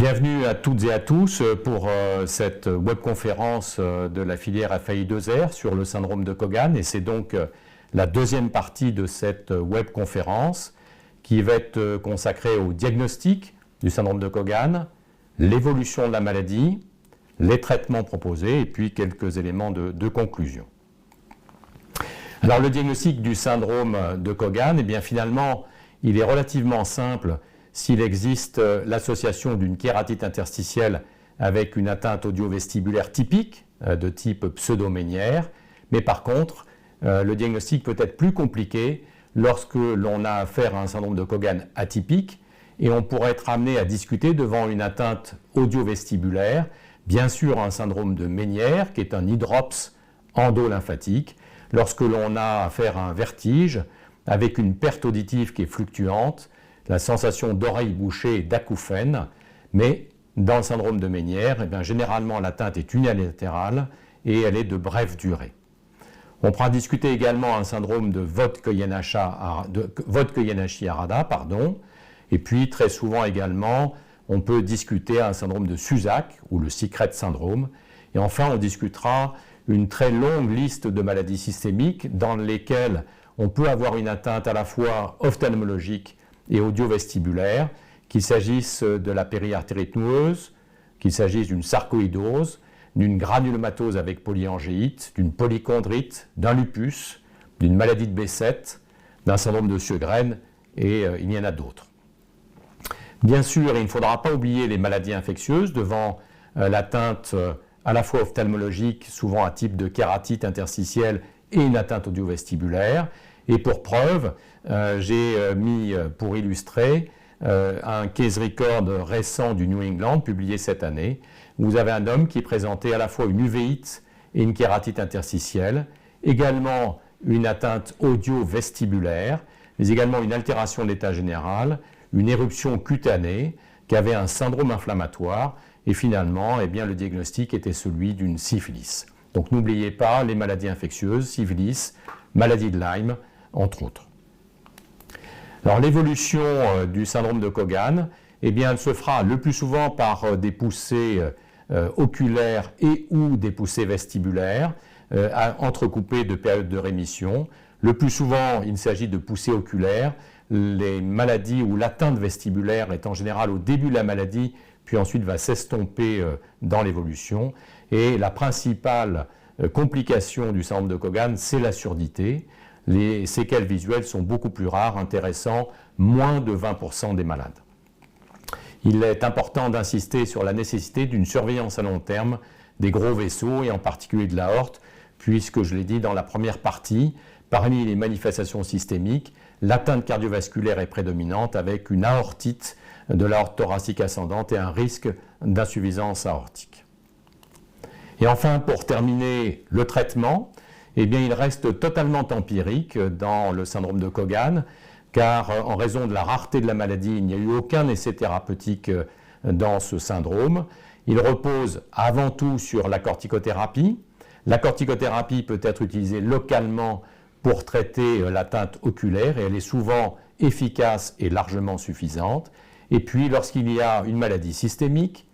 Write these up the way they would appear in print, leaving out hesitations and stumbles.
Bienvenue à toutes et à tous pour cette webconférence de la filière FAI2R sur le syndrome de Cogan. Et c'est donc la deuxième partie de cette webconférence qui va être consacrée au diagnostic du syndrome de Cogan, l'évolution de la maladie, les traitements proposés et puis quelques éléments de conclusion. Alors le diagnostic du syndrome de Cogan, eh bien finalement, il est relativement simple s'il existe l'association d'une kératite interstitielle avec une atteinte audio-vestibulaire typique de type pseudo-ménière, mais par contre, le diagnostic peut être plus compliqué lorsque l'on a affaire à un syndrome de Cogan atypique et on pourrait être amené à discuter devant une atteinte audio-vestibulaire, bien sûr un syndrome de Ménière qui est un hydrops endolymphatique, lorsque l'on a affaire à un vertige avec une perte auditive qui est fluctuante, la sensation d'oreille bouchée et d'acouphène, mais dans le syndrome de Ménière, eh bien, généralement l'atteinte est unilatérale et elle est de brève durée. On pourra discuter également un syndrome de Vogt-Koyanagi-Harada, et puis très souvent également, on peut discuter un syndrome de Susak ou le Secret syndrome. Et enfin, on discutera une très longue liste de maladies systémiques dans lesquelles on peut avoir une atteinte à la fois ophtalmologique et audio-vestibulaire, qu'il s'agisse de la périartérite noueuse, qu'il s'agisse d'une sarcoïdose, d'une granulomatose avec polyangéite, d'une polychondrite, d'un lupus, d'une maladie de B7, d'un syndrome de Sjögren, et il y en a d'autres. Bien sûr, il ne faudra pas oublier les maladies infectieuses devant l'atteinte à la fois ophtalmologique, souvent un type de kératite interstitielle et une atteinte audio-vestibulaire. Et pour preuve, j'ai mis pour illustrer un case record récent du New England, publié cette année, où vous avez un homme qui présentait à la fois une uvéite et une kératite interstitielle, également une atteinte audio-vestibulaire, mais également une altération de l'état général, une éruption cutanée, qui avait un syndrome inflammatoire, et finalement, eh bien, le diagnostic était celui d'une syphilis. Donc n'oubliez pas les maladies infectieuses, syphilis, maladie de Lyme, entre autres. Alors l'évolution du syndrome de Cogan, eh bien, elle se fera le plus souvent par des poussées oculaires et ou des poussées vestibulaires, entrecoupées de périodes de rémission. Le plus souvent, il s'agit de poussées oculaires. Les maladies où l'atteinte vestibulaire est en général au début de la maladie, puis ensuite va s'estomper dans l'évolution. Et la principale complication du syndrome de Cogan, c'est la surdité. Les séquelles visuelles sont beaucoup plus rares, intéressant moins de 20% des malades. Il est important d'insister sur la nécessité d'une surveillance à long terme des gros vaisseaux et en particulier de l'aorte, puisque je l'ai dit dans la première partie, parmi les manifestations systémiques, l'atteinte cardiovasculaire est prédominante avec une aortite de l'aorte thoracique ascendante et un risque d'insuffisance aortique. Et enfin, pour terminer, le traitement, eh bien, il reste totalement empirique dans le syndrome de Cogan, car en raison de la rareté de la maladie, il n'y a eu aucun essai thérapeutique dans ce syndrome. Il repose avant tout sur la corticothérapie. La corticothérapie peut être utilisée localement pour traiter l'atteinte oculaire et elle est souvent efficace et largement suffisante. Et puis, lorsqu'il y a une maladie systémique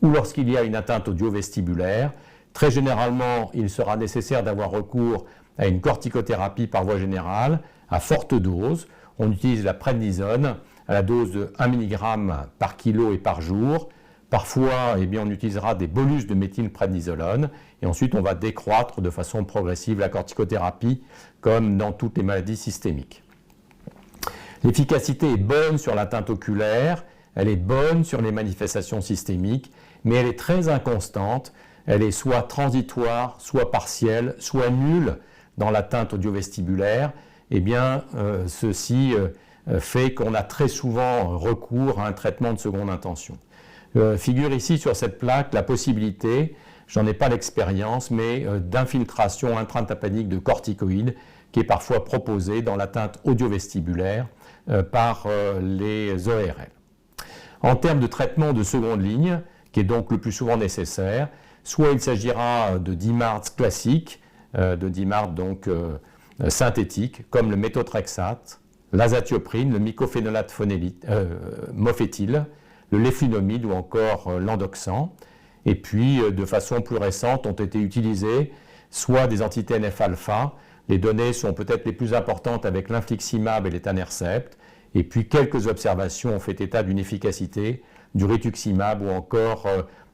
ou lorsqu'il y a une atteinte audio-vestibulaire, très généralement, il sera nécessaire d'avoir recours à une corticothérapie par voie générale à forte dose. On utilise la prednisone à la dose de 1 mg par kilo et par jour. Parfois, eh bien, on utilisera des bolus de méthylprednisolone et ensuite on va décroître de façon progressive la corticothérapie comme dans toutes les maladies systémiques. L'efficacité est bonne sur l'atteinte oculaire, elle est bonne sur les manifestations systémiques, mais elle est très inconstante. Elle est soit transitoire, soit partielle, soit nulle dans l'atteinte audio-vestibulaire. Eh bien, ceci fait qu'on a très souvent recours à un traitement de seconde intention. Figure ici sur cette plaque la possibilité, j'en ai pas l'expérience, mais d'infiltration intratympanique de corticoïdes qui est parfois proposée dans l'atteinte audio-vestibulaire par les ORL. En termes de traitement de seconde ligne, qui est donc le plus souvent nécessaire, soit il s'agira de DMARDs classiques, de DMARDs donc synthétiques, comme le méthotrexate, l'azatioprine, le mycophénolate mofétyle, de l'eflunomide ou encore l'endoxan. Et puis, de façon plus récente, ont été utilisés soit des anti-TNF-alpha, les données sont peut-être les plus importantes avec l'infliximab et l'étanercept, et puis quelques observations ont fait état d'une efficacité du rituximab ou encore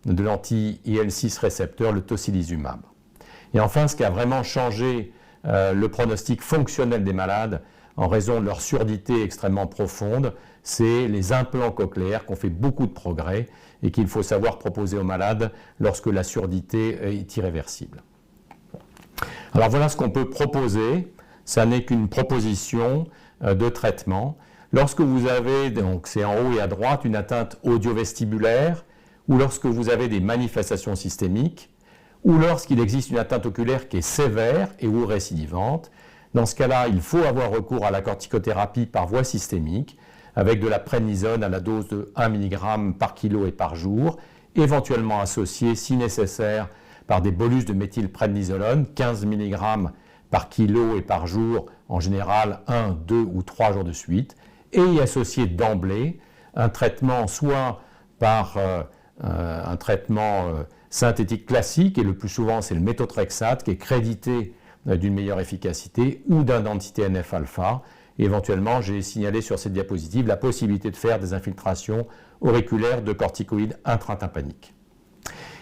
de l'anti-IL6 récepteur, le tocilizumab. Et enfin, ce qui a vraiment changé le pronostic fonctionnel des malades en raison de leur surdité extrêmement profonde, c'est les implants cochléaires qui ont fait beaucoup de progrès et qu'il faut savoir proposer aux malades lorsque la surdité est irréversible. Alors voilà ce qu'on peut proposer, ça n'est qu'une proposition de traitement. Lorsque vous avez, donc c'est en haut et à droite, une atteinte audio-vestibulaire, ou lorsque vous avez des manifestations systémiques, ou lorsqu'il existe une atteinte oculaire qui est sévère et ou récidivante, dans ce cas-là, il faut avoir recours à la corticothérapie par voie systémique, avec de la prednisone à la dose de 1 mg par kilo et par jour, éventuellement associée, si nécessaire, par des bolus de méthylprednisolone, 15 mg par kilo et par jour, en général 1, 2 ou 3 jours de suite, et y associer d'emblée un traitement soit par un traitement synthétique classique, et le plus souvent c'est le méthotrexate qui est crédité d'une meilleure efficacité, ou d'un anti-TNF-alpha. Éventuellement, j'ai signalé sur cette diapositive la possibilité de faire des infiltrations auriculaires de corticoïdes intratympaniques.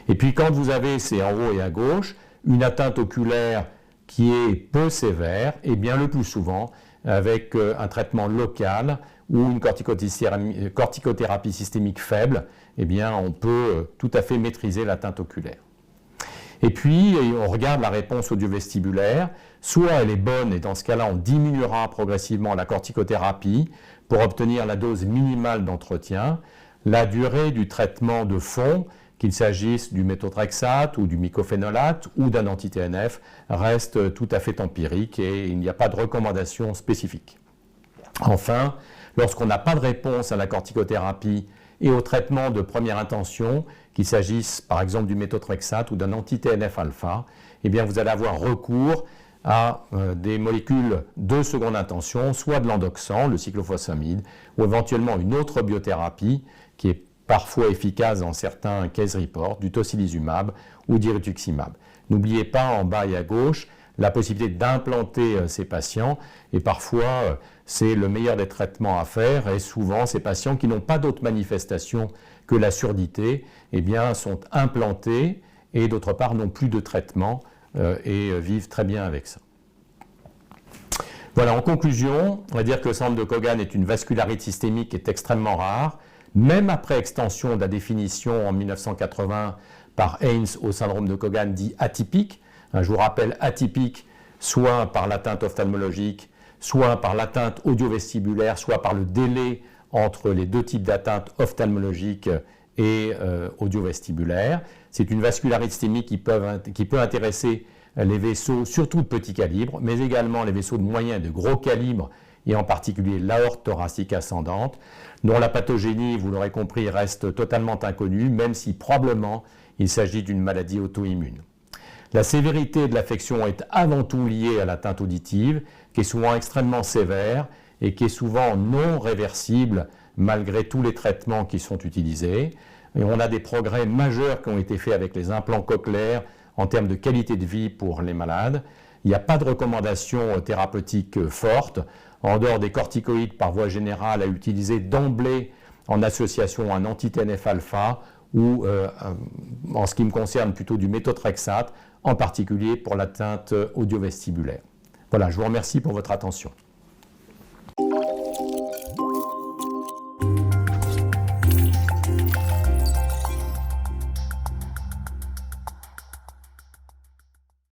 Et puis quand vous avez, c'est en haut et à gauche, une atteinte oculaire qui est peu sévère, et bien le plus souvent avec un traitement local ou une corticothérapie systémique faible, eh bien on peut tout à fait maîtriser l'atteinte oculaire. Et puis on regarde la réponse audio-vestibulaire, soit elle est bonne et dans ce cas-là on diminuera progressivement la corticothérapie pour obtenir la dose minimale d'entretien, la durée du traitement de fond, qu'il s'agisse du méthotrexate ou du mycophénolate ou d'un anti-TNF, reste tout à fait empirique et il n'y a pas de recommandation spécifique. Enfin, lorsqu'on n'a pas de réponse à la corticothérapie et au traitement de première intention, qu'il s'agisse par exemple du méthotrexate ou d'un anti-TNF-alpha, eh bien vous allez avoir recours à des molécules de seconde intention, soit de l'endoxan, le cyclophosphamide, ou éventuellement une autre biothérapie qui est parfois efficace dans certains case reports, du tocilizumab ou du rituximab. N'oubliez pas en bas et à gauche la possibilité d'implanter ces patients et parfois c'est le meilleur des traitements à faire et souvent ces patients qui n'ont pas d'autres manifestations que la surdité eh bien, sont implantés et d'autre part n'ont plus de traitement et vivent très bien avec ça. Voilà, en conclusion, on va dire que le syndrome de Cogan est une vascularite systémique qui est extrêmement rare. Même après extension de la définition en 1980 par Haynes au syndrome de Cogan dit atypique, je vous rappelle atypique soit par l'atteinte ophtalmologique, soit par l'atteinte audio-vestibulaire, soit par le délai entre les deux types d'atteintes ophtalmologiques et audio-vestibulaire. C'est une vascularite systémique qui peut intéresser les vaisseaux, surtout de petit calibre, mais également les vaisseaux de moyen et de gros calibre, et en particulier l'aorte thoracique ascendante, dont la pathogénie, vous l'aurez compris, reste totalement inconnue, même si probablement il s'agit d'une maladie auto-immune. La sévérité de l'affection est avant tout liée à l'atteinte auditive, qui est souvent extrêmement sévère et qui est souvent non réversible malgré tous les traitements qui sont utilisés. Et on a des progrès majeurs qui ont été faits avec les implants cochléaires en termes de qualité de vie pour les malades. Il n'y a pas de recommandation thérapeutique forte, en dehors des corticoïdes par voie générale à utiliser d'emblée en association un anti-TNF-alpha ou en ce qui me concerne plutôt du méthotrexate, en particulier pour l'atteinte audio-vestibulaire. Voilà, je vous remercie pour votre attention.